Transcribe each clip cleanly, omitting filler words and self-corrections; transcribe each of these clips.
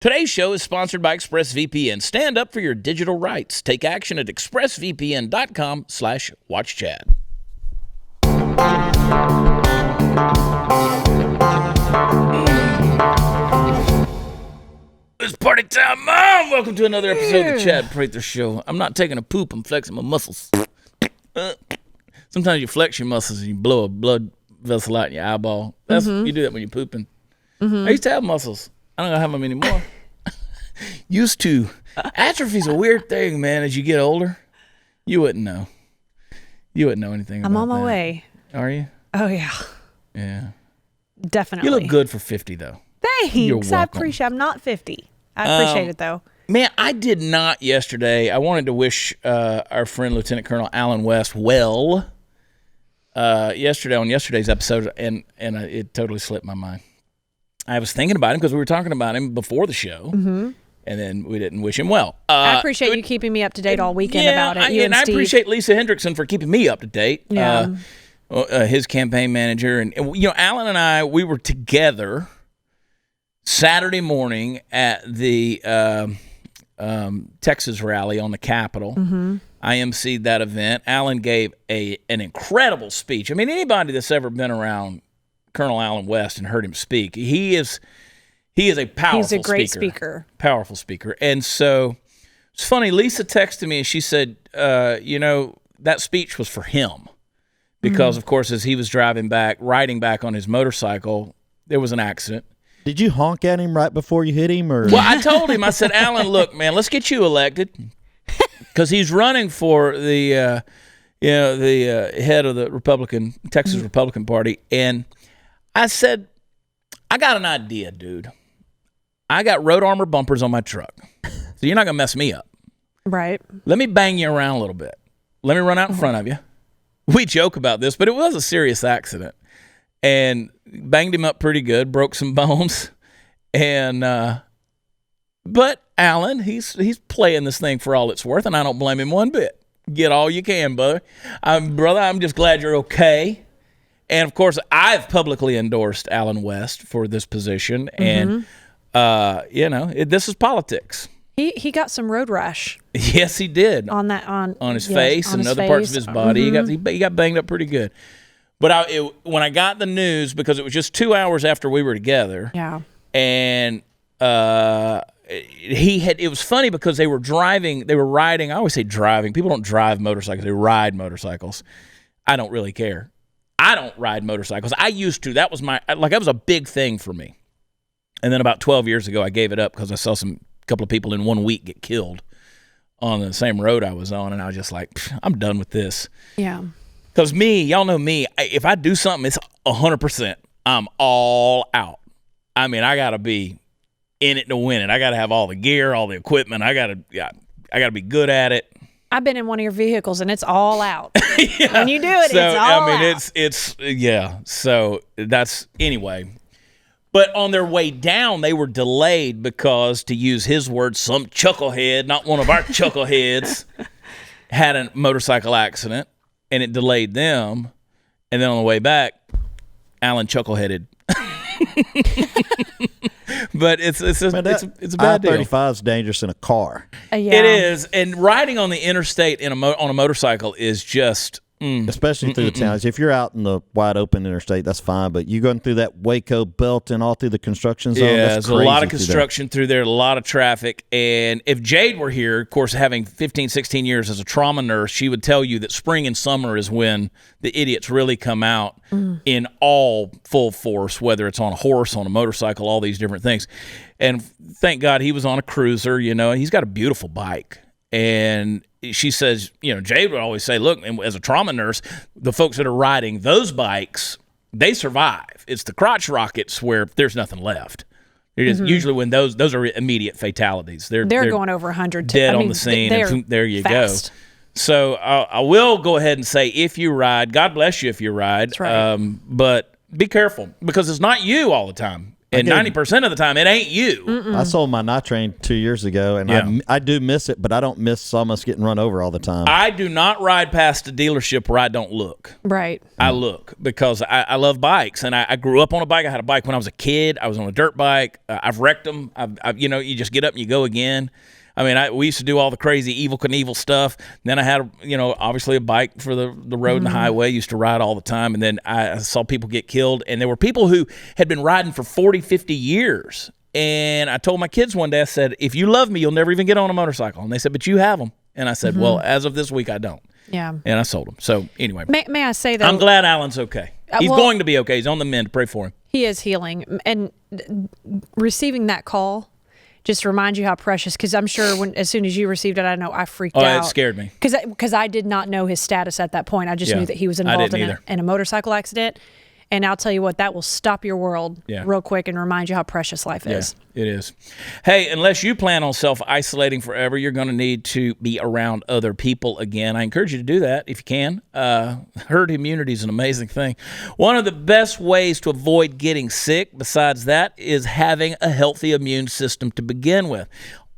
Today's show is sponsored by ExpressVPN. Stand up for your digital rights. Take action at expressvpn.com/watchchad. It's party time, Mom! Welcome to another episode of the Chad Prather Show. I'm not taking a poop, I'm flexing my muscles. Sometimes you flex your muscles and you blow a blood vessel out in your eyeball. You do that when you're pooping. I used to have muscles. I don't have them anymore. Used to. Atrophy's a weird thing, man, as you get older. You wouldn't know. You wouldn't know anything about that. I'm on my way. Are you? Oh, yeah. Yeah. Definitely. You look good for 50, though. Thanks. You're welcome. I appreciate I'm not 50. I appreciate it, though. Man, I did not yesterday. I wanted to wish our friend Lieutenant Colonel Alan West well yesterday on yesterday's episode, and it totally slipped my mind. I was thinking about him because we were talking about him before the show, and then we didn't wish him well. I appreciate you keeping me up to date all weekend about it. And I appreciate Lisa Hendrickson for keeping me up to date. Yeah. His campaign manager. And, Alan and I, we were together Saturday morning at the Texas rally on the Capitol. I emceed that event. Alan gave an incredible speech. I mean, anybody that's ever been around Colonel Alan West and heard him speak, he is a powerful speaker. He's a great speaker. Powerful speaker. And so it's funny, Lisa texted me and she said, that speech was for him. Because, of course, as he was riding back on his motorcycle, there was an accident. Did you honk at him right before you hit him? Or? Well, I told him, I said, Alan, look, man, let's get you elected. Because he's running for the head of the Texas Republican Party. And I said, I got an idea, dude. I got road armor bumpers on my truck. So you're not going to mess me up. Right. Let me bang you around a little bit. Let me run out in front of you. We joke about this, but it was a serious accident. And banged him up pretty good, broke some bones. And but Alan, he's playing this thing for all it's worth, and I don't blame him one bit. Get all you can, brother. I'm just glad you're okay. And, of course, I've publicly endorsed Alan West for this position. And, this is politics. He got some road rash. Yes, he did. On his face and other parts of his body. He got banged up pretty good. But when I got the news, because it was just 2 hours after we were together. Yeah. And it was funny because they were riding. I always say driving. People don't drive motorcycles. They ride motorcycles. I don't really care. I don't ride motorcycles. I used to. That was that was a big thing for me. And then about 12 years ago, I gave it up because I saw a couple of people in 1 week get killed on the same road I was on. And I was just like, I'm done with this. Yeah. Because y'all know me, if I do something, it's 100%. I'm all out. I mean, I got to be in it to win it. I got to have all the gear, all the equipment. I got to be good at it. I've been in one of your vehicles, and it's all out. Yeah. When you do it, it's all out. Yeah. So that's, anyway. But on their way down, they were delayed because, to use his words, some chucklehead, not one of our chuckleheads, had a motorcycle accident, and it delayed them. And then on the way back, Alan chuckleheaded. But it's a bad deal. I-35 is dangerous in a car. Yeah. It is, and riding on the interstate on a motorcycle is just especially through the towns. If you're out in the wide open interstate, that's fine. But you going through that Waco belt and all through the construction zone, there's a lot of construction through there, a lot of traffic. And if Jade were here, of course, having 15, 16 years as a trauma nurse, she would tell you that spring and summer is when the idiots really come out in all full force, whether it's on a horse, on a motorcycle, all these different things. And thank God he was on a cruiser, he's got a beautiful bike. And she says, Jade would always say, look, as a trauma nurse, the folks that are riding those bikes, they survive. It's the crotch rockets where there's nothing left. Usually when those are immediate fatalities. They're going over 100. Dead on the scene. And there you fast. Go. So I will go ahead and say, if you ride, God bless you if you ride. That's right. But be careful, because it's not you all the time. And 90% of the time, it ain't you. I sold my night train 2 years ago, and I do miss it, but I don't miss almost getting run over all the time. I do not ride past a dealership where I don't look. Right. I look because I love bikes, and I grew up on a bike. I had a bike when I was a kid. I was on a dirt bike. I've wrecked them. You just get up and you go again. I mean, we used to do all the crazy Evel Knievel stuff. Then I had, obviously a bike for the road and the highway. Used to ride all the time. And then I saw people get killed. And there were people who had been riding for 40, 50 years. And I told my kids one day, I said, if you love me, you'll never even get on a motorcycle. And they said, but you have them. And I said, well, as of this week, I don't. Yeah. And I sold them. So anyway. May I say, though? I'm glad Alan's okay. He's going to be okay. He's on the mend. Pray for him. He is healing. And receiving that call just reminds you how precious, because I'm sure as soon as you received it, I know I freaked out. It scared me. Because I did not know his status at that point. I just knew that he was involved in a motorcycle accident. And I'll tell you what, that will stop your world real quick and remind you how precious life is. It is. Hey, unless you plan on self-isolating forever, you're going to need to be around other people again. I encourage you to do that if you can. Herd immunity is an amazing thing. One of the best ways to avoid getting sick, besides that, is having a healthy immune system to begin with,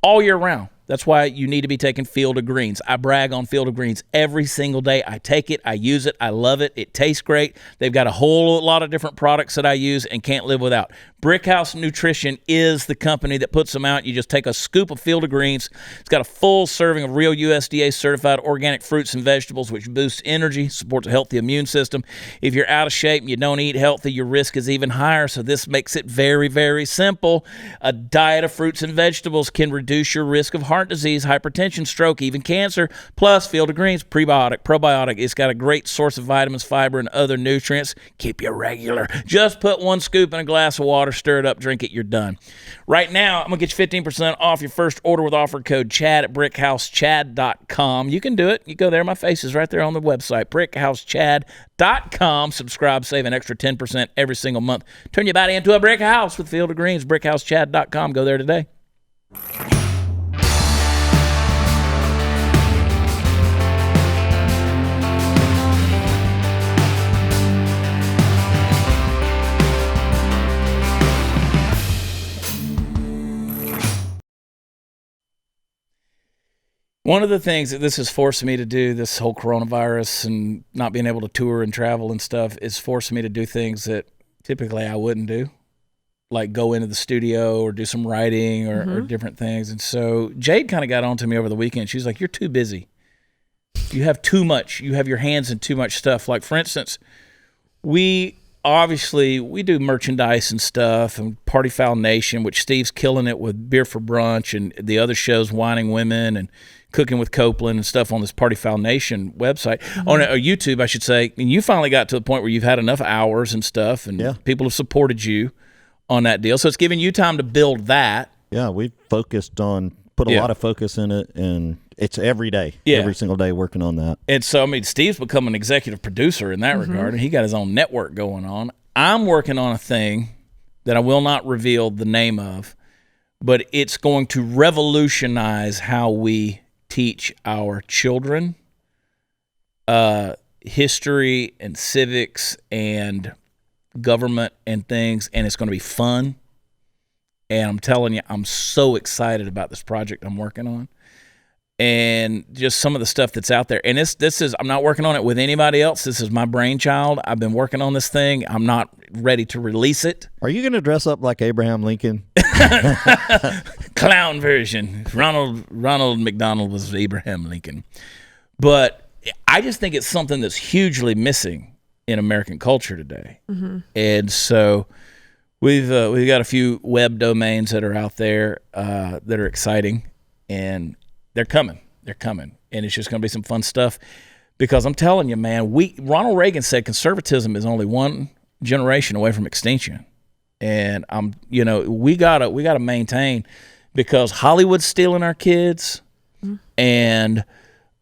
all year round. That's why you need to be taking Field of Greens. I brag on Field of Greens every single day. I take it. I use it. I love it. It tastes great. They've got a whole lot of different products that I use and can't live without. Brickhouse Nutrition is the company that puts them out. You just take a scoop of Field of Greens. It's got a full serving of real USDA certified organic fruits and vegetables, which boosts energy, supports a healthy immune system. If you're out of shape and you don't eat healthy, your risk is even higher. So this makes it very, very simple. A diet of fruits and vegetables can reduce your risk of heart disease, hypertension, stroke, even cancer. Plus, Field of Greens, prebiotic, probiotic. It's got a great source of vitamins, fiber, and other nutrients. Keep you regular. Just put 1 scoop in a glass of water, stir it up, drink it, you're done. Right now, I'm going to get you 15% off your first order with offer code CHAD at brickhousechad.com. You can do it. You go there. My face is right there on the website, brickhousechad.com. Subscribe, save an extra 10% every single month. Turn your body into a brick house with Field of Greens, brickhousechad.com. Go there today. One of the things that this has forced me to do, this whole coronavirus and not being able to tour and travel and stuff, is forcing me to do things that typically I wouldn't do, like go into the studio or do some writing or different things. And so Jade kind of got on to me over the weekend. She's like, you're too busy. You have too much. You have your hands in too much stuff. Like, for instance, we do merchandise and stuff, and Party Foul Nation, which Steve's killing it with Beer for Brunch and the other shows, Whining Women and Cooking with Copeland and stuff on this Party Foul Nation website, on YouTube, I should say. And you finally got to the point where you've had enough hours and stuff, and people have supported you on that deal. So it's giving you time to build that. Yeah, we put a lot of focus in it, and it's every day, every single day working on that. And so, Steve's become an executive producer in that regard, and he got his own network going on. I'm working on a thing that I will not reveal the name of, but it's going to revolutionize how we teach our children history and civics and government and things, and it's going to be fun. And I'm telling you, I'm so excited about this project I'm working on, and just some of the stuff that's out there. And this is I'm not working on it with anybody else. This is my brainchild. I've been working on this thing. I'm not ready to release it. Are you going to dress up like Abraham Lincoln? Clown version. Ronald McDonald was Abraham Lincoln. But I just think it's something that's hugely missing in American culture today. And so we've got a few web domains that are out there that are exciting, and they're coming. And it's just going to be some fun stuff, because I'm telling you, man, Ronald Reagan said conservatism is only one generation away from extinction. And we gotta maintain, because Hollywood's stealing our kids, and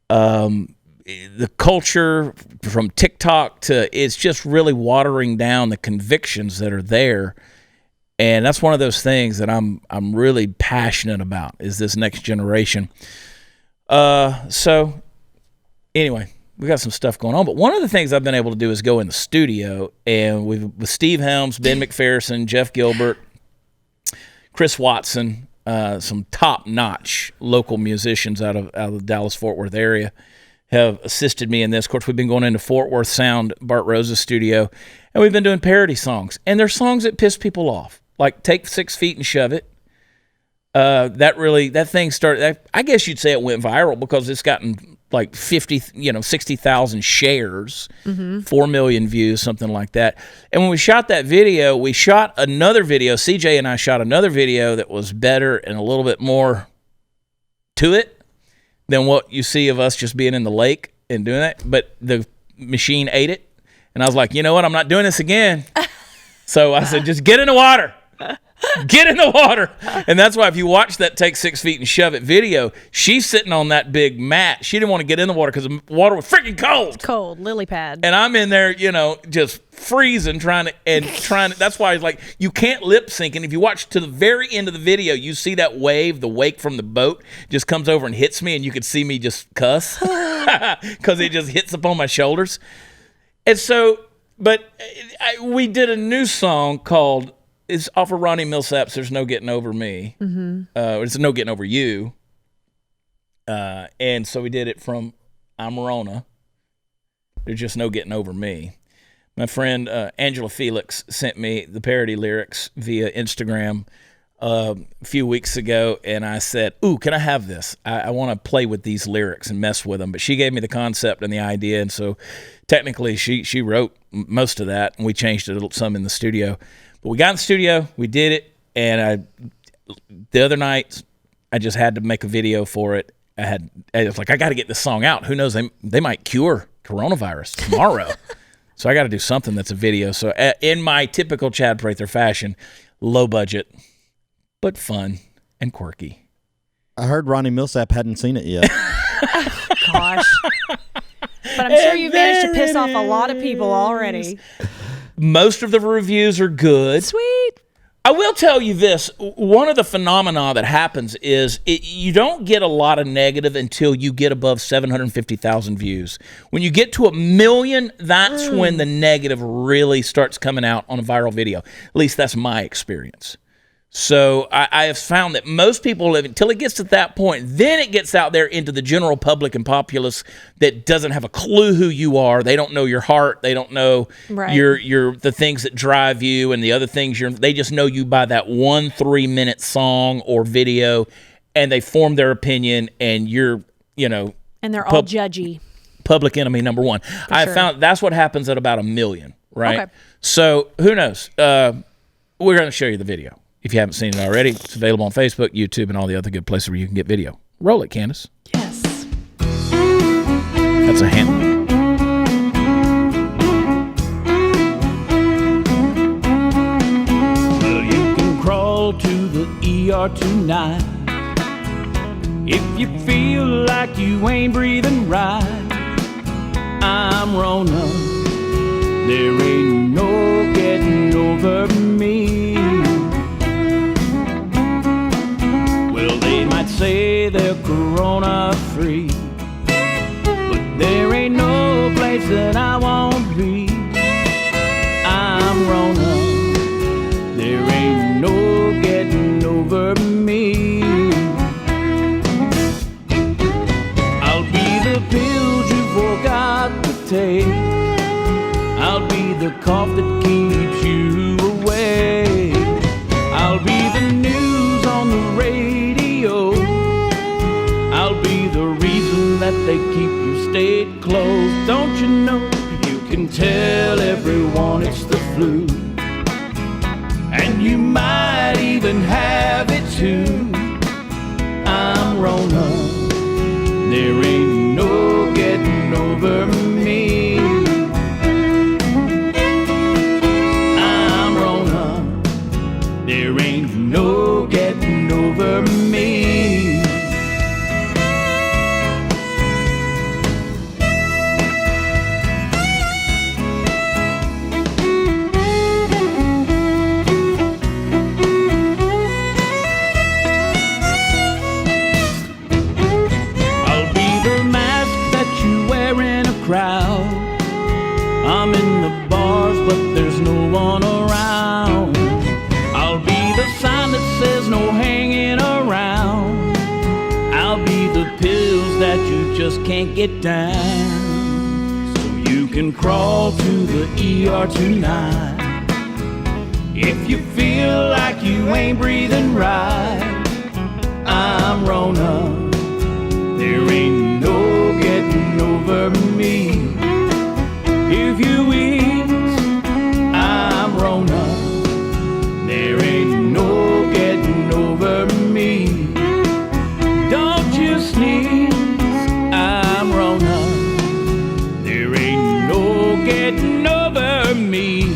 the culture from TikTok it's just really watering down the convictions that are there. And that's one of those things that I'm really passionate about, is this next generation. So anyway, we got some stuff going on. But one of the things I've been able to do is go in the studio, and with Steve Helms, Ben McPherson, Jeff Gilbert, Chris Watson, some top-notch local musicians out of the Dallas-Fort Worth area have assisted me in this. Of course, we've been going into Fort Worth Sound, Bart Rose's studio, and we've been doing parody songs. And they're songs that piss people off, like Take 6 Feet and Shove It. That thing started, I guess you'd say it went viral because it's gotten like 60,000 shares, 4 million views, something like that. And when we shot that video, we shot another video. CJ and I shot another video that was better and a little bit more to it than what you see of us just being in the lake and doing that. But the machine ate it. And I was like, you know what? I'm not doing this again. So I said, just get in the water. Get in the water. And that's why if you watch that Take 6 Feet and Shove It video, she's sitting on that big mat. She didn't want to get in the water because the water was freaking cold. Cold, lily pad. And I'm in there, just freezing, trying to. That's why it's like, you can't lip sync. And if you watch to the very end of the video, you see that wave, the wake from the boat just comes over and hits me, and you could see me just cuss because it just hits upon my shoulders. And so, we did a new song called, it's off of Ronnie Millsap's There's No Getting Over Me. It's No Getting Over You. And so we did it from I'm Rona. There's just no getting over me. My friend Angela Felix sent me the parody lyrics via Instagram a few weeks ago, and I said, ooh, can I have this? I want to play with these lyrics and mess with them. But she gave me the concept and the idea, and so technically she wrote most of that, and we changed it some in the studio. But we got in the studio, we did it, and the other night, I just had to make a video for it. I was like, I got to get this song out. Who knows? They might cure coronavirus tomorrow. So I got to do something that's a video. So in my typical Chad Prather fashion, low budget, but fun and quirky. I heard Ronnie Millsap hadn't seen it yet. Gosh. But I'm sure you've managed to piss off a lot of people already. Most of the reviews are good. Sweet. I will tell you this. One of the phenomena that happens is you don't get a lot of negative until you get above 750,000 views. When you get to 1 million, that's when the negative really starts coming out on a viral video. At least that's my experience. So I have found that most people live until it gets to that point. Then it gets out there into the general public and populace that doesn't have a clue who you are. They don't know your heart. They don't know your the things that drive you and the other things. They just know you by that 1 3-minute song or video, and they form their opinion. And you're, and they're all judgy. Public enemy number one. I found that's what happens at about 1 million, right? Okay. So who knows? We're going to show you the video. If you haven't seen it already, it's available on Facebook, YouTube, and all the other good places where you can get video. Roll it, Candace. Yes. That's a hand. Well, you can crawl to the ER tonight if you feel like you ain't breathing right. I'm Rona. There ain't no getting over me. Say they're corona-free, but there ain't no place that I won't be. I'm Rona. There ain't no getting over me. I'll be the pills you forgot to take. I'll be the cough that keeps you away. I'll be the news on the radio. I'll be the reason that they keep you stayed closed. Don't you know you can tell everyone it's the flu, and you might even have it too. I'm Rona. There ain't no getting over me. I'm Rona. There ain't no getting over me. Crowd. I'm in the bars, but there's no one around. I'll be the sign that says no just can't get down. So you can crawl to the ER tonight. If you feel like you ain't breathing right, I'm Rona. There ain't no getting over me. If you wheeze, I'm Rona. There ain't no getting over me. Don't you sneeze, I'm Rona. There ain't no getting over me.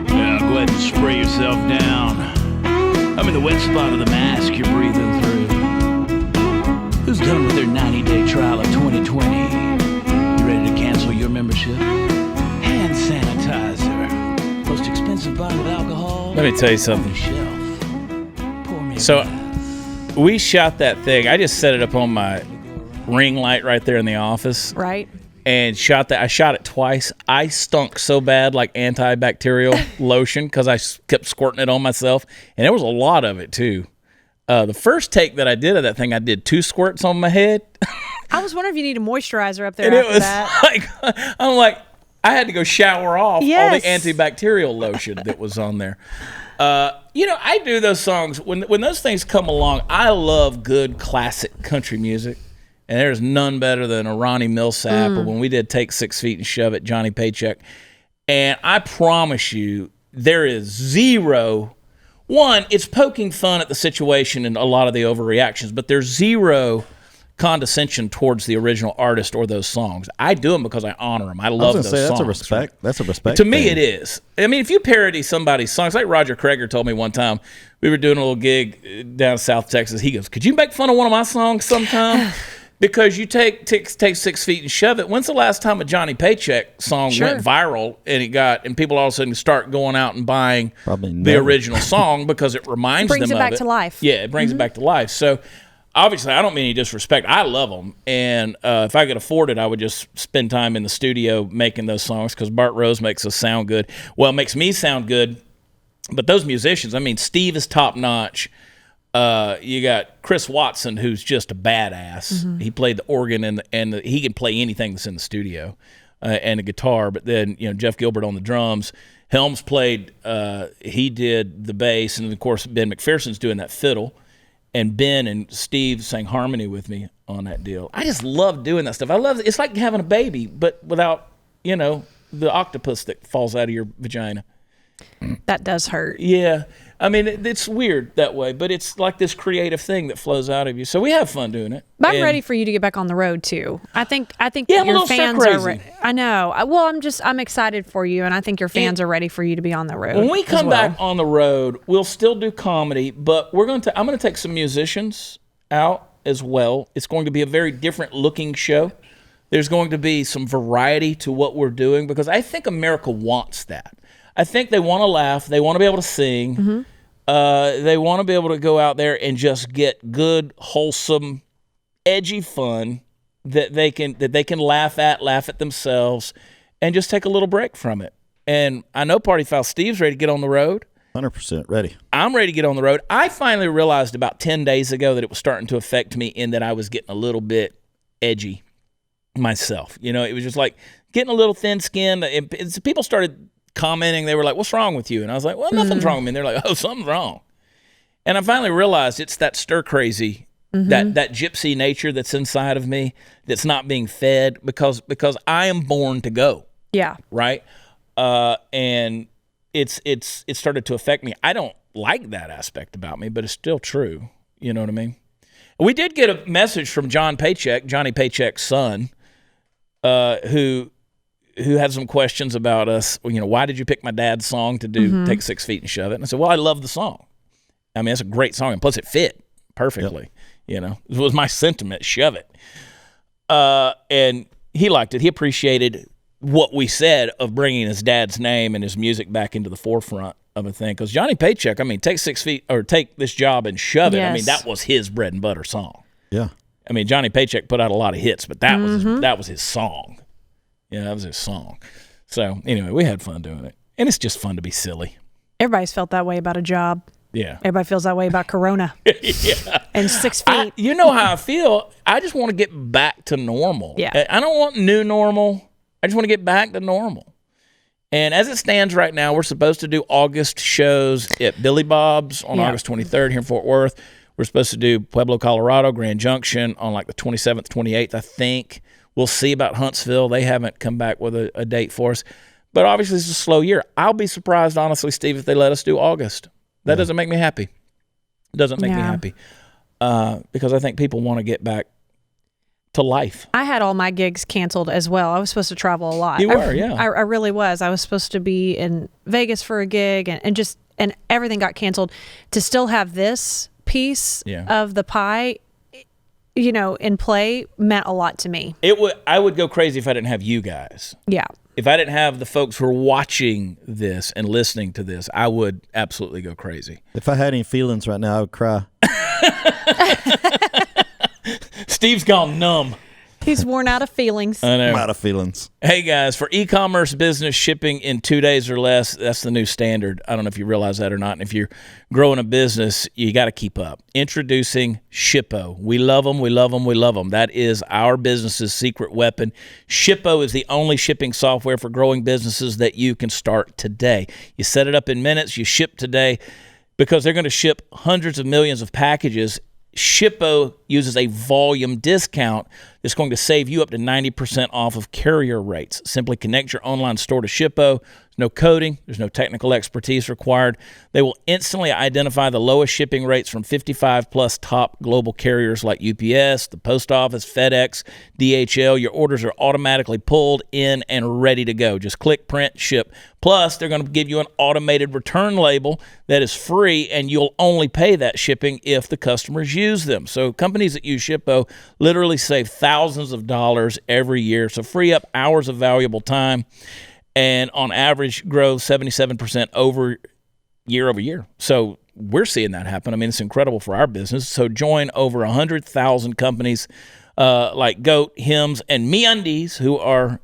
Yeah, go ahead and spray yourself down. I'm in the wet spot of the mask you're breathing through. Who's done with their 90-day trial of 2020? You ready to cancel your membership? Hand sanitizer. Most expensive bottle of alcohol. Let me tell you something. So we shot that thing. I just set it up on my ring light right there in the office. Right. And shot that. I shot it twice. I stunk so bad, like antibacterial lotion, because I kept squirting it on myself. And there was a lot of it, too. The first take that I did of that thing, I did 2 squirts on my head. I was wondering if you need a moisturizer up there and after it was that. like, I'm like, I had to go shower off all the antibacterial lotion that was on there. I do those songs. When those things come along, I love good classic country music. And there's none better than a Ronnie Millsap or when we did Take 6 Feet and Shove It, Johnny Paycheck. And I promise you, there is zero. One, it's poking fun at the situation and a lot of the overreactions, but there's zero condescension towards the original artist or those songs. I do them because I honor them. I love those songs. That's a respect. That's a respect. To me, it is. I mean, if you parody somebody's songs, like Roger Kreger told me one time, we were doing a little gig down South Texas. He goes, "Could you make fun of one of my songs sometime?" Because you take 6 Feet and Shove It. When's the last time a Johnny Paycheck song went viral and people all of a sudden start going out and buying the original song because it reminds them of it? Brings it back to life. Yeah, it brings it back to life. So obviously, I don't mean any disrespect. I love them. And if I could afford it, I would just spend time in the studio making those songs because Bart Rose makes us sound good. Well, it makes me sound good. But those musicians, I mean, Steve is top notch. You got Chris Watson, who's just a badass. He played the organ and he can play anything that's in the studio and the guitar. But then Jeff Gilbert on the drums. Helms played. He did the bass, and of course Ben McPherson's doing that fiddle. And Ben and Steve sang harmony with me on that deal. I just love doing that stuff. I love it. It's like having a baby, but without the octopus that falls out of your vagina. That does hurt. Yeah. I mean, it's weird that way, but it's like this creative thing that flows out of you. So we have fun doing it. But I'm ready for you to get back on the road too. I think your fans are. I know. Well, I'm excited for you, and I think your fans are ready for you to be on the road. When we come back on the road, we'll still do comedy, but I'm going to take some musicians out as well. It's going to be a very different looking show. There's going to be some variety to what we're doing because I think America wants that. I think they want to laugh. They want to be able to sing. They want to be able to go out there and just get good, wholesome, edgy fun that they can laugh at themselves, and just take a little break from it. And I know Party Foul Steve's ready to get on the road. 100% ready. I'm ready to get on the road. I finally realized about 10 days ago that it was starting to affect me in that I was getting a little bit edgy myself. It was just like getting a little thin-skinned. People started commenting. They were like, "What's wrong with you?" And I was like, "Well, nothing's wrong with me." And they're like, "Oh, something's wrong." And I finally realized it's that stir crazy, that gypsy nature that's inside of me that's not being fed because I am born to go. Yeah. Right. And it's started to affect me. I don't like that aspect about me, but it's still true. You know what I mean? We did get a message from Johnny Paycheck's son, who had some questions about us. Why did you pick my dad's song to do Take 6 Feet and Shove It? And I said, well, I love the song. I mean, it's a great song. And plus it fit perfectly. It was my sentiment, shove it. And he liked it. He appreciated what we said of bringing his dad's name and his music back into the forefront of a thing. Because Johnny Paycheck, I mean, Take 6 Feet or Take This Job and Shove It. Yes. I mean, that was his bread and butter song. Yeah. I mean, Johnny Paycheck put out a lot of hits, but that was his song. Yeah, that was his song. So anyway, we had fun doing it. And it's just fun to be silly. Everybody's felt that way about a job. Yeah. Everybody feels that way about Corona. Yeah. And 6 feet. You know how I feel. I just want to get back to normal. Yeah. I don't want new normal. I just want to get back to normal. And as it stands right now, we're supposed to do August shows at Billy Bob's on August 23rd here in Fort Worth. We're supposed to do Pueblo, Colorado, Grand Junction on like the 27th, 28th, I think. We'll see about Huntsville. They haven't come back with a date for us. But obviously, it's a slow year. I'll be surprised, honestly, Steve, if they let us do August. That doesn't make me happy. It doesn't make me happy. Because I think people want to get back to life. I had all my gigs canceled as well. I was supposed to travel a lot. You were, yeah. I really was. I was supposed to be in Vegas for a gig and everything got canceled. To still have this piece of the pie, in play meant a lot to me. I would go crazy if I didn't have you guys. Yeah. If I didn't have the folks who are watching this and listening to this, I would absolutely go crazy. If I had any feelings right now, I would cry. Steve's gone numb. He's worn out of feelings. I know. I'm out of feelings. Hey, guys, for e-commerce business, shipping in 2 days or less, that's the new standard. I don't know if you realize that or not. And if you're growing a business, you got to keep up. Introducing Shippo. We love them. We love them. We love them. That is our business's secret weapon. Shippo is the only shipping software for growing businesses that you can start today. You set it up in minutes. You ship today because they're going to ship hundreds of millions of packages. Shippo uses a volume discount that's going to save you up to 90% off of carrier rates. Simply connect your online store to Shippo. There's no coding. There's no technical expertise required. They will instantly identify the lowest shipping rates from 55-plus top global carriers like UPS, the Post Office, FedEx, DHL. Your orders are automatically pulled in and ready to go. Just click, print, ship. Plus, they're going to give you an automated return label that is free, and you'll only pay that shipping if the customers use them. So companies that use Shippo literally save thousands of dollars every year. So free up hours of valuable time, and on average grow 77% over year. So we're seeing that happen. I mean, it's incredible for our business. So join over 100,000 companies like Goat, Hims, and MeUndies,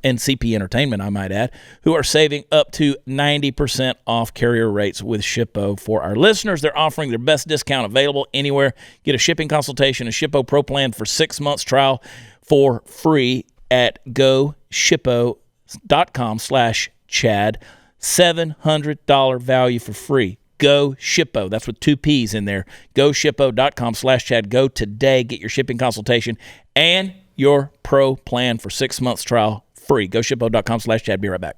and CP Entertainment, I might add, who are saving up to 90% off carrier rates with Shippo. For our listeners, they're offering their best discount available anywhere. Get a shipping consultation, a Shippo Pro plan for 6 months trial for free at goshippo.com/Chad. $700 value for free. Go Shippo. That's with 2 P's in there. GoShippo.com/Chad. Go today. Get your shipping consultation and your pro plan for 6 months trial free. GoShippo.com/Chad. Be right back.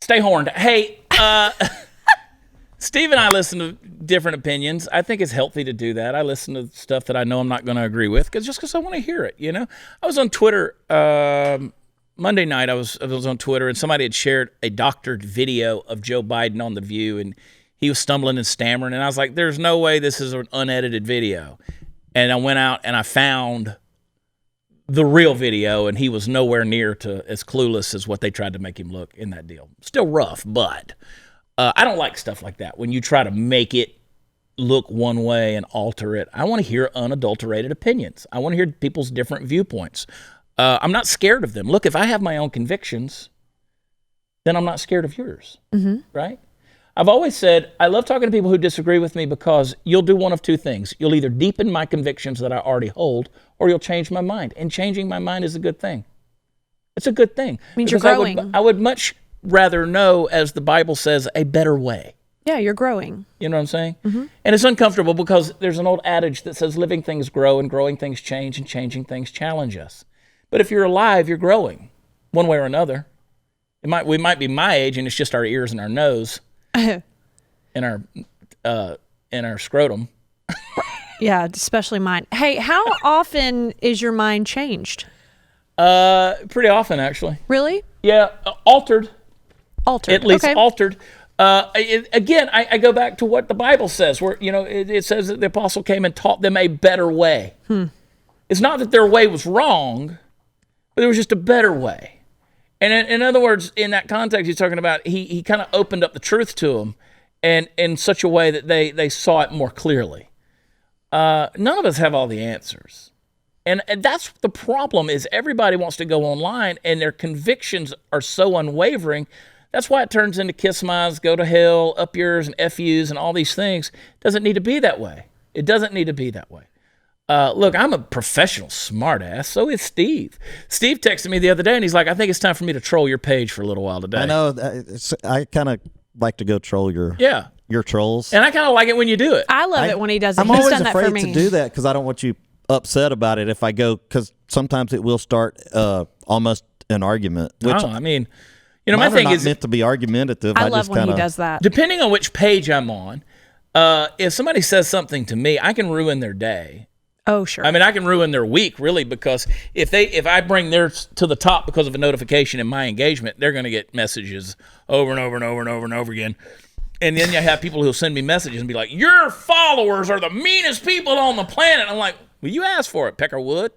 Stay horned. Hey, Steve and I listen to different opinions. I think it's healthy to do that. I listen to stuff that I know I'm not going to agree with because I want to hear it, I was on Twitter Monday night. I was on Twitter, and somebody had shared a doctored video of Joe Biden on The View, and he was stumbling and stammering, and I was like, there's no way this is an unedited video. And I went out and I found the real video, and he was nowhere near to as clueless as what they tried to make him look in that deal. Still rough, but I don't like stuff like that when you try to make it look one way and alter it. I want to hear unadulterated opinions. I want to hear people's different viewpoints. I'm not scared of them. Look, if I have my own convictions, then I'm not scared of yours, right? I've always said I love talking to people who disagree with me because you'll do one of two things. You'll either deepen my convictions that I already hold, or you'll change my mind. And changing my mind is a good thing. It's a good thing. It means you're growing. I would much rather know, as the Bible says, a better way. Yeah, you're growing. You know what I'm saying? Mm-hmm. And it's uncomfortable because there's an old adage that says living things grow and growing things change and changing things challenge us. But if you're alive, you're growing one way or another. We might be my age and it's just our ears and our nose and our scrotum. Yeah, especially mine. Hey, how often is your mind changed? Pretty often, actually. Really? Yeah, altered. Altered. At least okay. altered. Again, I go back to what the Bible says, where it says that the apostle came and taught them a better way. It's not that their way was wrong, but there was just a better way. And in other words, in that context, he's talking about he kind of opened up the truth to them, and in such a way that they saw it more clearly. none of us have all the answers. And that's the problem is everybody wants to go online and their convictions are so unwavering. That's why it turns into kiss my's, go to hell, up yours, and F yous, and all these things. It doesn't need to be that way. It doesn't need to be that way. Look, I'm a professional smartass. So is Steve. Steve texted me the other day, and he's like, I think it's time for me to troll your page for a little while today. I know. I kind of like to go troll your trolls. And I kind of like it when you do it. I love it when he does it. I'm He's always done that for afraid me. to do that because I don't want you upset about it if I go, because sometimes it will start almost an argument. Which I mean, my thing is meant to be argumentative. I love when he does that. Depending on which page I'm on, if somebody says something to me, I can ruin their day. Oh, sure. I mean, I can ruin their week, really, because if I bring theirs to the top because of a notification in my engagement, they're going to get messages over and over and over and over and over again. And then you have people who'll send me messages and be like, your followers are the meanest people on the planet. I'm like, well, you asked for it, Peckerwood.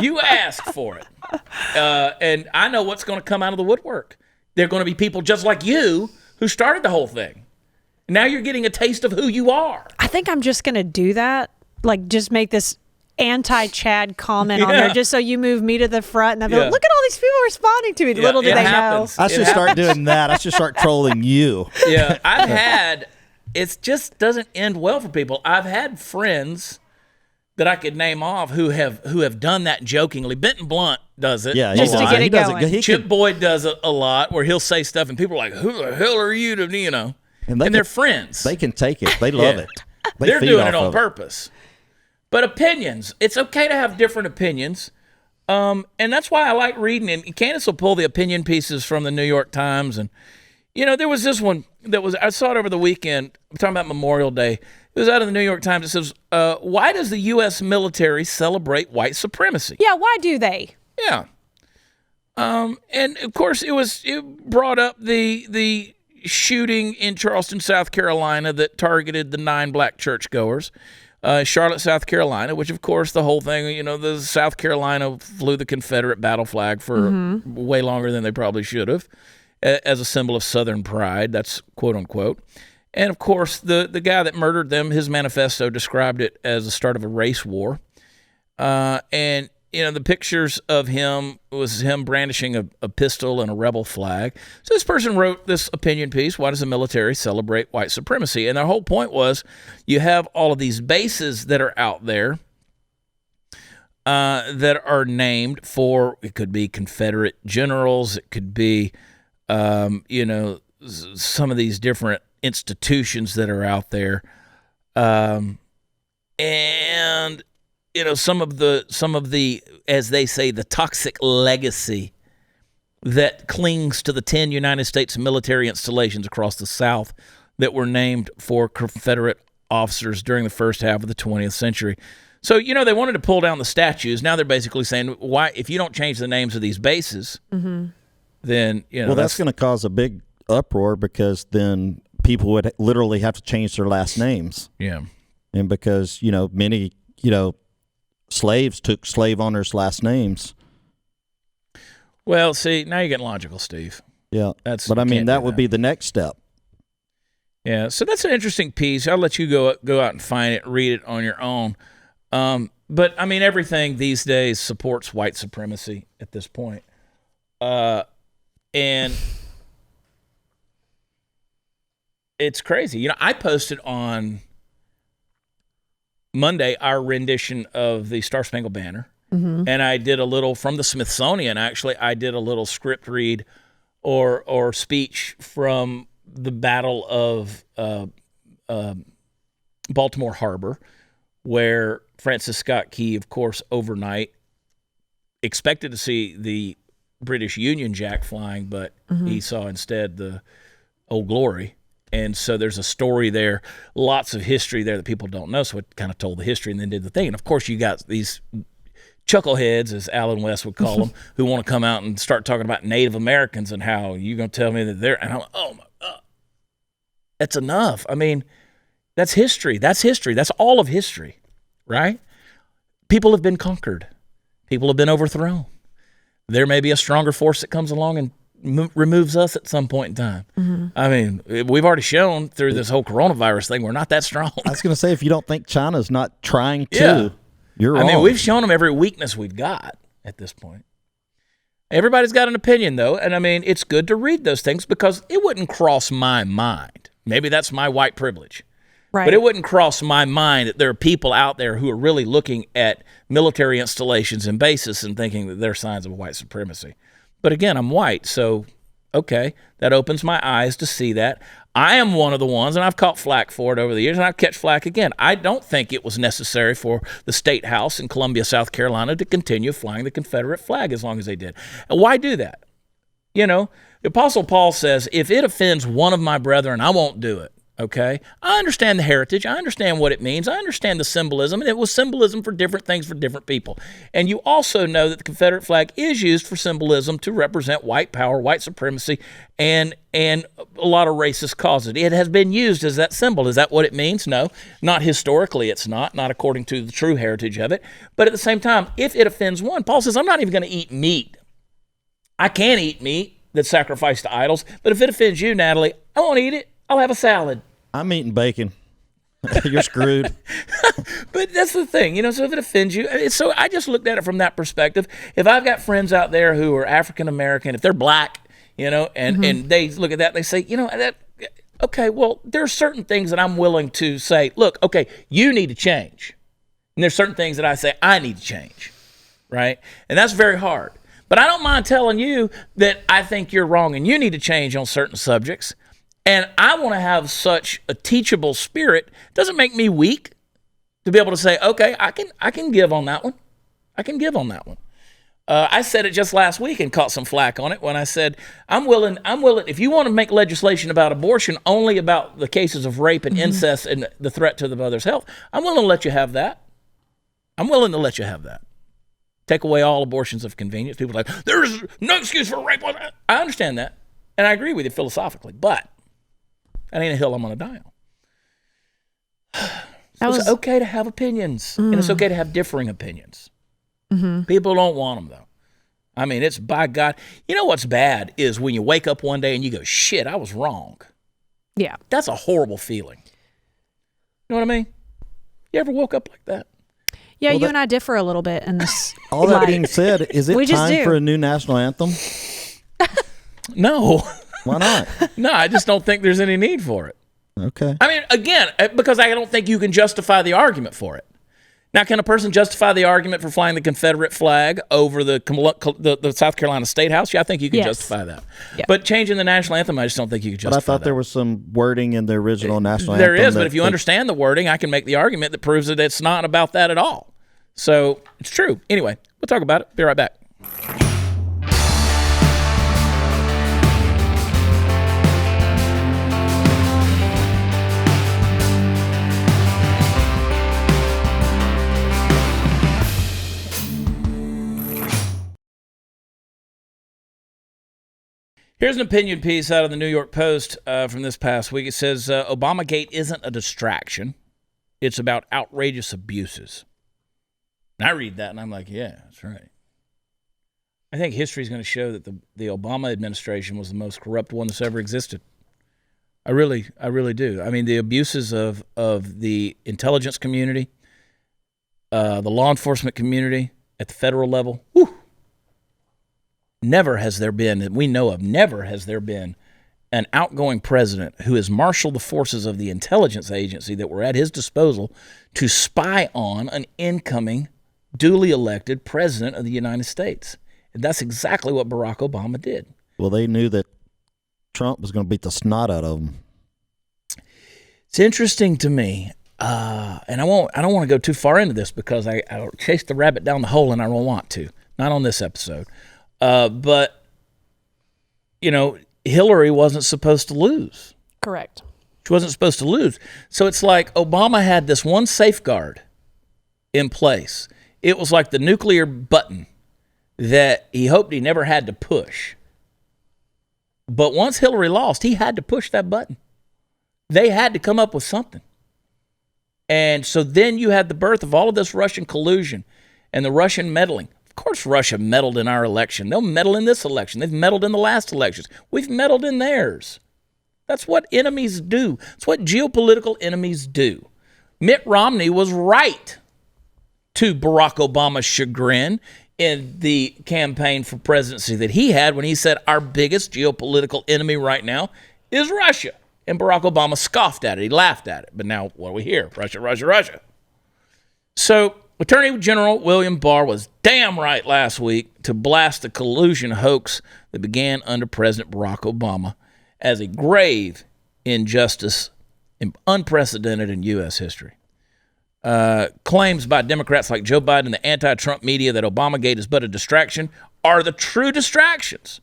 You asked for it. And I know what's going to come out of the woodwork. They're going to be people just like you who started the whole thing. Now you're getting a taste of who you are. I think I'm just going to do that. Like, just make this anti-Chad comment on there just so you move me to the front. And I'll be like, look at all these people responding to me. Little do they know. I should start doing that. I should start trolling you. Yeah, it just doesn't end well for people. I've had friends that I could name off who have done that jokingly. Benton Blunt does it. Yeah, just to get it going. Chip Boyd does it a lot where he'll say stuff and people are like, who the hell are you to, and they're friends. They can take it. They love it. They're doing it on purpose. But opinions, it's okay to have different opinions. And that's why I like reading. And Candace will pull the opinion pieces from the New York Times. And, there was this one I saw it over the weekend. I'm talking about Memorial Day. It was out of the New York Times. It says, why does the U.S. military celebrate white supremacy? Yeah, why do they? Yeah. And, of course, it brought up the shooting in Charleston, South Carolina that targeted the 9 black churchgoers. Charlotte, South Carolina, which, of course, the whole thing, the South Carolina flew the Confederate battle flag for way longer than they probably should have as a symbol of Southern pride. That's quote unquote. And, of course, the guy that murdered them, his manifesto described it as the start of a race war. And, the pictures of him was him brandishing a pistol and a rebel flag. So this person wrote this opinion piece, why does the military celebrate white supremacy? And their whole point was you have all of these bases that are out there that are named for, it could be Confederate generals, it could be, some of these different institutions that are out there. And some of the, as they say, the toxic legacy that clings to the 10 United States military installations across the South that were named for Confederate officers during the first half of the 20th century. So, they wanted to pull down the statues. Now they're basically saying, why, if you don't change the names of these bases, then, Well, that's going to cause a big uproar because then people would literally have to change their last names. Yeah. And because, many, slaves took slave owners' last names. Well, see, now you're getting logical, Steve. Yeah. But I mean, that would be the next step. Yeah. So that's an interesting piece. I'll let you go out and find it, read it on your own. But I mean, everything these days supports white supremacy at this point. And it's crazy. I posted on Monday our rendition of the Star Spangled Banner, and I did a little from the Smithsonian. Actually, I did a little script read or speech from the Battle of Baltimore Harbor, where Francis Scott Key, of course, overnight expected to see the British Union Jack flying, but he saw instead the Old Glory. And so there's a story there, lots of history there that people don't know. So it kind of told the history and then did the thing. And of course, you got these chuckleheads, as Alan West would call them, who want to come out and start talking about Native Americans and how you're going to tell me that they're. And I'm like, oh my God, that's enough. I mean, that's history. That's history. That's all of history, right? People have been conquered. People have been overthrown. There may be a stronger force that comes along and removes us at some point in time. Mm-hmm. I mean, we've already shown through this whole coronavirus thing we're not that strong. I was going to say, if you don't think China's not trying to, you're wrong. I mean, we've shown them every weakness we've got at this point. Everybody's got an opinion, though, and I mean, it's good to read those things because it wouldn't cross my mind. Maybe that's my white privilege. Right. But it wouldn't cross my mind that there are people out there who are really looking at military installations and bases and thinking that they're signs of white supremacy. But again, I'm white, so okay, that opens my eyes to see that. I am one of the ones, and I've caught flack for it over the years, and I'll catch flack again. I don't think it was necessary for the State House in Columbia, South Carolina to continue flying the Confederate flag as long as they did. And why do that? You know, the Apostle Paul says, if it offends one of my brethren, I won't do it. Okay, I understand the heritage. I understand what it means. I understand the symbolism, and it was symbolism for different things for different people. And you also know that the Confederate flag is used for symbolism to represent white power, white supremacy, and a lot of racist causes. It has been used as that symbol. Is that what it means? No, not historically. It's not according to the true heritage of it. But at the same time, if it offends one, Paul says, I'm not even going to eat meat. I can't eat meat that's sacrificed to idols. But if it offends you, Natalie, I won't eat it. I'll have a salad. I'm eating bacon. You're screwed. But that's the thing, you know, so if it offends you, so I just looked at it from that perspective. If I've got friends out there who are African-American, if they're black, you know, and they look at that, they say, you know, that, okay, well, there are certain things that I'm willing to say, look, okay, you need to change. And there's certain things that I say, I need to change, right? And that's very hard. But I don't mind telling you that I think you're wrong and you need to change on certain subjects. And I want to have such a teachable spirit. It doesn't make me weak to be able to say, okay, I can give on that one. I can give on that one. I said it just last week and caught some flack on it when I said, I'm willing, if you want to make legislation about abortion only about the cases of rape and incest and the threat to the mother's health, I'm willing to let you have that. I'm willing to let you have that. Take away all abortions of convenience. People are like, there's no excuse for rape. I understand that. And I agree with you philosophically, but that ain't a hill I'm going to die on. So it's okay to have opinions, and it's okay to have differing opinions. Mm-hmm. People don't want them, though. I mean, it's by God. You know what's bad is when you wake up one day and you go, shit, I was wrong. Yeah. That's a horrible feeling. You know what I mean? You ever woke up like that? Yeah, well, you and I differ a little bit in this. All that being said, is it time for a new national anthem? No. Why not? No, I just don't think there's any need for it. Okay. I mean, again, because I don't think you can justify the argument for it. Now, can a person justify the argument for flying the Confederate flag over the South Carolina State House? Yeah, I think you can justify that. Yeah. But changing the national anthem, I just don't think you can justify that. But I thought there was some wording in the original national anthem. There is, but if you understand the wording, I can make the argument that proves that it's not about that at all. So it's true. Anyway, we'll talk about it. Be right back. Here's an opinion piece out of the New York Post from this past week. It says, Obamagate isn't a distraction. It's about outrageous abuses. And I read that and I'm like, yeah, that's right. I think history is going to show that the Obama administration was the most corrupt one that's ever existed. I really do. I mean, the abuses of the intelligence community, the law enforcement community at the federal level, whew. Never has there been, that we know of, never has there been an outgoing president who has marshaled the forces of the intelligence agency that were at his disposal to spy on an incoming, duly elected president of the United States. And that's exactly what Barack Obama did. Well, they knew that Trump was going to beat the snot out of them. It's interesting to me, and I don't want to go too far into this because I'll chase the rabbit down the hole and I don't want to. Not on this episode. But, you know, Hillary wasn't supposed to lose. Correct. She wasn't supposed to lose. So it's like Obama had this one safeguard in place. It was like the nuclear button that he hoped he never had to push. But once Hillary lost, he had to push that button. They had to come up with something. And so then you had the birth of all of this Russian collusion and the Russian meddling. Of course Russia meddled in our election. They'll meddle in this election. They've meddled in the last elections. We've meddled in theirs. That's what enemies do. That's what geopolitical enemies do. Mitt Romney was right, to Barack Obama's chagrin, in the campaign for presidency that he had when he said our biggest geopolitical enemy right now is Russia. And Barack Obama scoffed at it. He laughed at it. But now what do we hear? Russia, Russia, Russia. So Attorney General William Barr was damn right last week to blast the collusion hoax that began under President Barack Obama as a grave injustice, unprecedented in U.S. history. Claims by Democrats like Joe Biden and the anti-Trump media that Obamagate is but a distraction are the true distractions.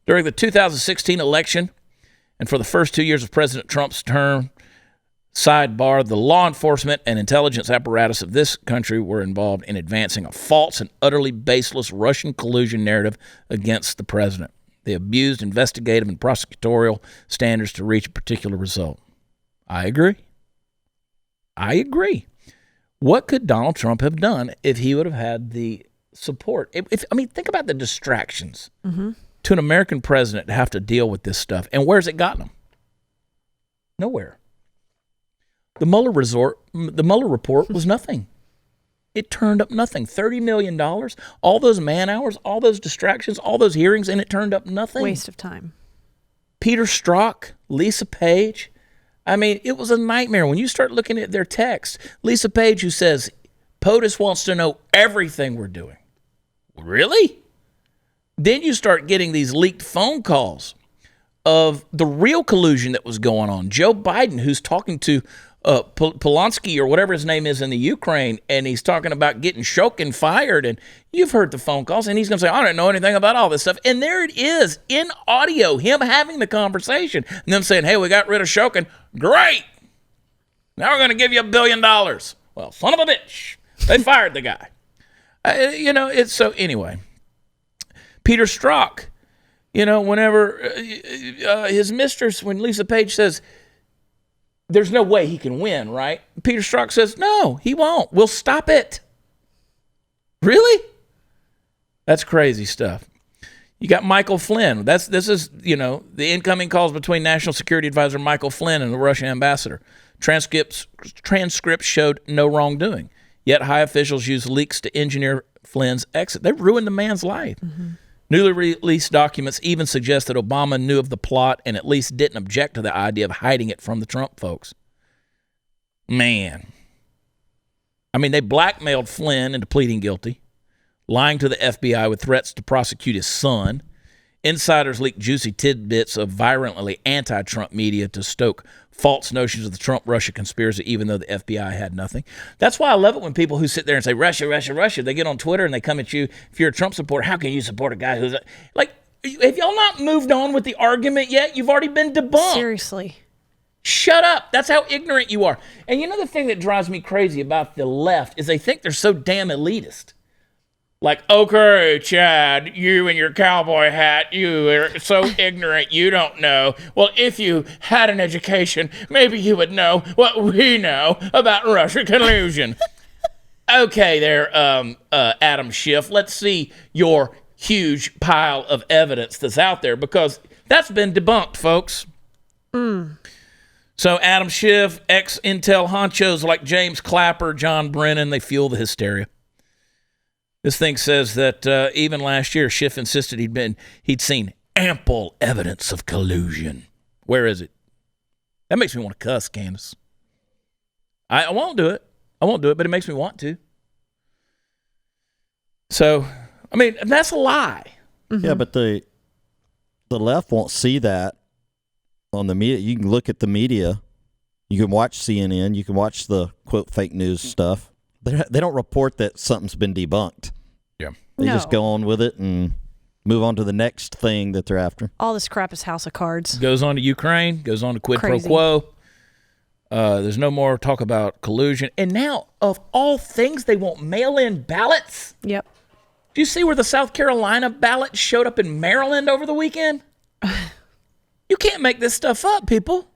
During the 2016 election and for the first 2 years of President Trump's term, sidebar, the law enforcement and intelligence apparatus of this country were involved in advancing a false and utterly baseless Russian collusion narrative against the president. They abused investigative and prosecutorial standards to reach a particular result. I agree. What could Donald Trump have done if he would have had the support? Think about the distractions to an American president to have to deal with this stuff. And where's it gotten him? Nowhere. The Mueller report was nothing. It turned up nothing. $30 million, all those man hours, all those distractions, all those hearings, and it turned up nothing. Waste of time. Peter Strzok, Lisa Page. It was a nightmare. When you start looking at their text, Lisa Page, who says, POTUS wants to know everything we're doing. Really? Then you start getting these leaked phone calls of the real collusion that was going on. Joe Biden, who's talking to Polanski or whatever his name is in the Ukraine, and he's talking about getting Shokin fired, and you've heard the phone calls, and he's going to say, I don't know anything about all this stuff. And there it is in audio, him having the conversation, and them saying, hey, we got rid of Shokin. Great. Now we're going to give you $1 billion. Well, son of a bitch. They fired the guy. Anyway, Peter Strzok, whenever his mistress, when Lisa Page says, there's no way he can win, right? Peter Strzok says, no, he won't. We'll stop it. Really? That's crazy stuff. You got Michael Flynn. This is the incoming calls between National Security Advisor Michael Flynn and the Russian ambassador. Transcripts showed no wrongdoing. Yet high officials used leaks to engineer Flynn's exit. They ruined the man's life. Mm-hmm. Newly released documents even suggest that Obama knew of the plot and at least didn't object to the idea of hiding it from the Trump folks. Man. They blackmailed Flynn into pleading guilty, lying to the FBI with threats to prosecute his son. Insiders leaked juicy tidbits of virulently anti-Trump media to stoke false notions of the Trump-Russia conspiracy, even though the FBI had nothing. That's why I love it when people who sit there and say, Russia, Russia, Russia, they get on Twitter and they come at you. If you're a Trump supporter, how can you support a guy who's like, have y'all not moved on with the argument yet? You've already been debunked. Seriously. Shut up. That's how ignorant you are. And the thing that drives me crazy about the left is they think they're so damn elitist. Like, okay, Chad, you and your cowboy hat, you are so ignorant, you don't know. Well, if you had an education, maybe you would know what we know about Russia collusion. Okay there, Adam Schiff, let's see your huge pile of evidence that's out there, because that's been debunked, folks. So Adam Schiff, ex-Intel honchos like James Clapper, John Brennan, they fuel the hysteria. This thing says that even last year, Schiff insisted he'd seen ample evidence of collusion. Where is it? That makes me want to cuss, Candace. I won't do it. But it makes me want to. So, that's a lie. Mm-hmm. Yeah, but the left won't see that on the media. You can look at the media. You can watch CNN. You can watch the, quote, fake news stuff. They don't report that something's been debunked. Yeah. They just go on with it and move on to the next thing that they're after. All this crap is House of Cards. Goes on to Ukraine, goes on to quid pro quo. There's no more talk about collusion. And now, of all things, they want mail-in ballots? Yep. Do you see where the South Carolina ballot showed up in Maryland over the weekend? You can't make this stuff up, people.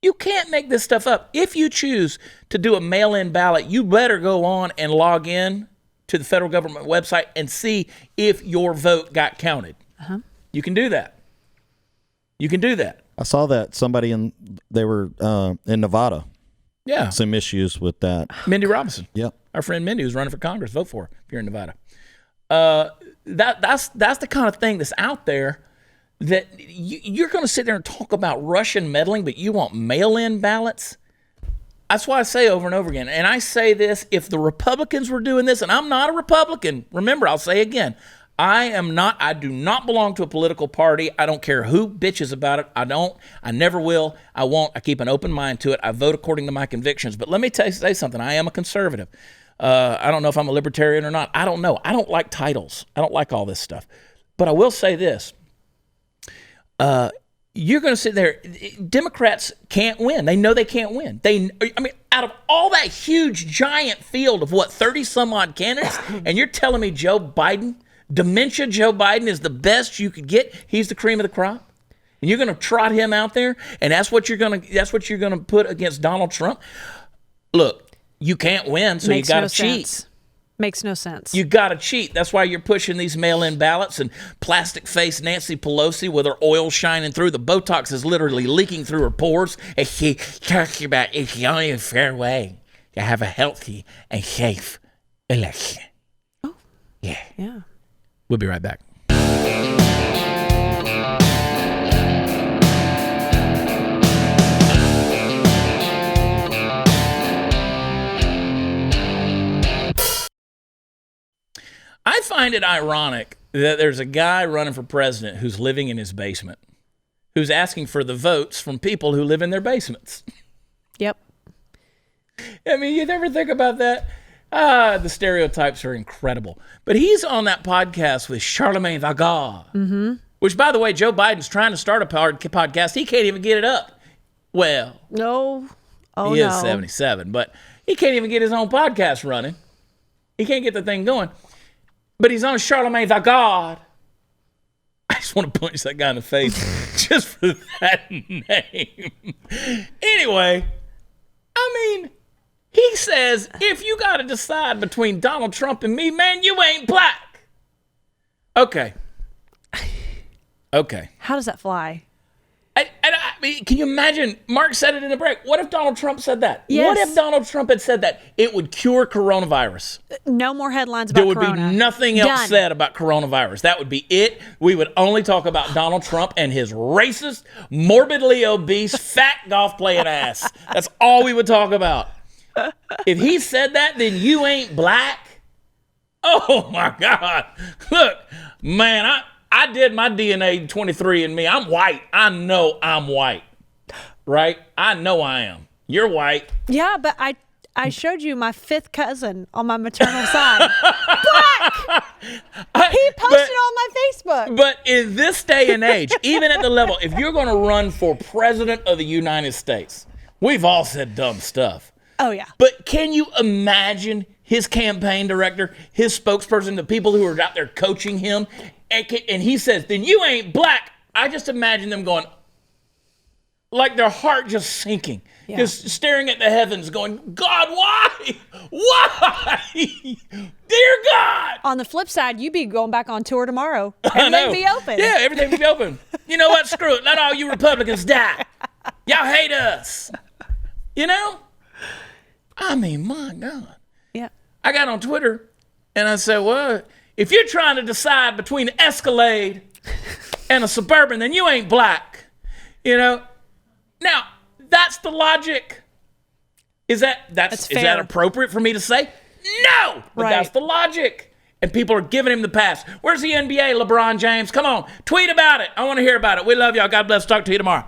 You can't make this stuff up. If you choose to do a mail-in ballot, you better go on and log in to the federal government website and see if your vote got counted. You can do that. You can do that. I saw that they were in Nevada. Yeah. Some issues with that. Mindy Robinson. Yep. Our friend Mindy who's running for Congress. Vote for her if you're in Nevada. That's the kind of thing that's out there that you're going to sit there and talk about Russian meddling, but you want mail-in ballots? That's why I say over and over again, and I say this, if the Republicans were doing this, and I'm not a Republican, remember, I'll say again, I do not belong to a political party. I don't care who bitches about it. I never will. I won't. I keep an open mind to it. I vote according to my convictions. But let me say something. I am a conservative. I don't know if I'm a libertarian or not. I don't know. I don't like titles. I don't like all this stuff. But I will say this. You're going to sit there. Democrats can't win. They know they can't win. Out of all that huge, giant field of 30 some odd candidates, and you're telling me Joe Biden, dementia Joe Biden, is the best you could get? He's the cream of the crop, and you're going to trot him out there, and that's what you're going to put against Donald Trump. Look, you can't win, so you got to cheat. Makes no sense. You got to cheat. That's why you're pushing these mail-in ballots and plastic-faced Nancy Pelosi with her oil shining through. The Botox is literally leaking through her pores. And she talks about it's the only fair way to have a healthy and safe election. Oh. Yeah. Yeah. We'll be right back. I find it ironic that there's a guy running for president who's living in his basement, who's asking for the votes from people who live in their basements. Yep. I mean, you never think about that? The stereotypes are incredible. But he's on that podcast with Charlemagne the God, which, by the way, Joe Biden's trying to start a podcast. He can't even get it up. Well, no. Oh, he no. is 77, but he can't even get his own podcast running. He can't get the thing going. But he's on Charlemagne the God. I just want to punch that guy in the face just for that name. Anyway, he says, if you got to decide between Donald Trump and me, man, you ain't black. Okay. How does that fly? I mean, can you imagine? Mark said it in the break. What if Donald Trump said that? Yes. What if Donald Trump had said that? It would cure coronavirus. No more headlines about corona. There would be nothing else said about coronavirus. That would be it. We would only talk about Donald Trump and his racist, morbidly obese, fat golf playing ass. That's all we would talk about. If he said that, then you ain't black. Oh my God. Look, man, I did my DNA 23andMe. I'm white. I know I'm white. Right? I know I am. You're white. Yeah, but I showed you my fifth cousin on my maternal side. Black! He posted on my Facebook. But in this day and age, even at the level, if you're going to run for president of the United States, we've all said dumb stuff. Oh, yeah. But can you imagine his campaign director, his spokesperson, the people who are out there coaching him, and he says, then you ain't black. I just imagine them going, like their heart just sinking, just staring at the heavens going, God, why? Why? Dear God. On the flip side, you'd be going back on tour tomorrow. Everything be open. Yeah, everything would be open. You know what? Screw it. Let all you Republicans die. Y'all hate us. You know? I mean, my God. Yeah. I got on Twitter and I said, well, if you're trying to decide between an Escalade and a Suburban, then you ain't black. You know? Now, that's the logic. Is that appropriate for me to say? No! But that's the logic. And people are giving him the pass. Where's the NBA, LeBron James? Come on, tweet about it. I want to hear about it. We love y'all. God bless. Talk to you tomorrow.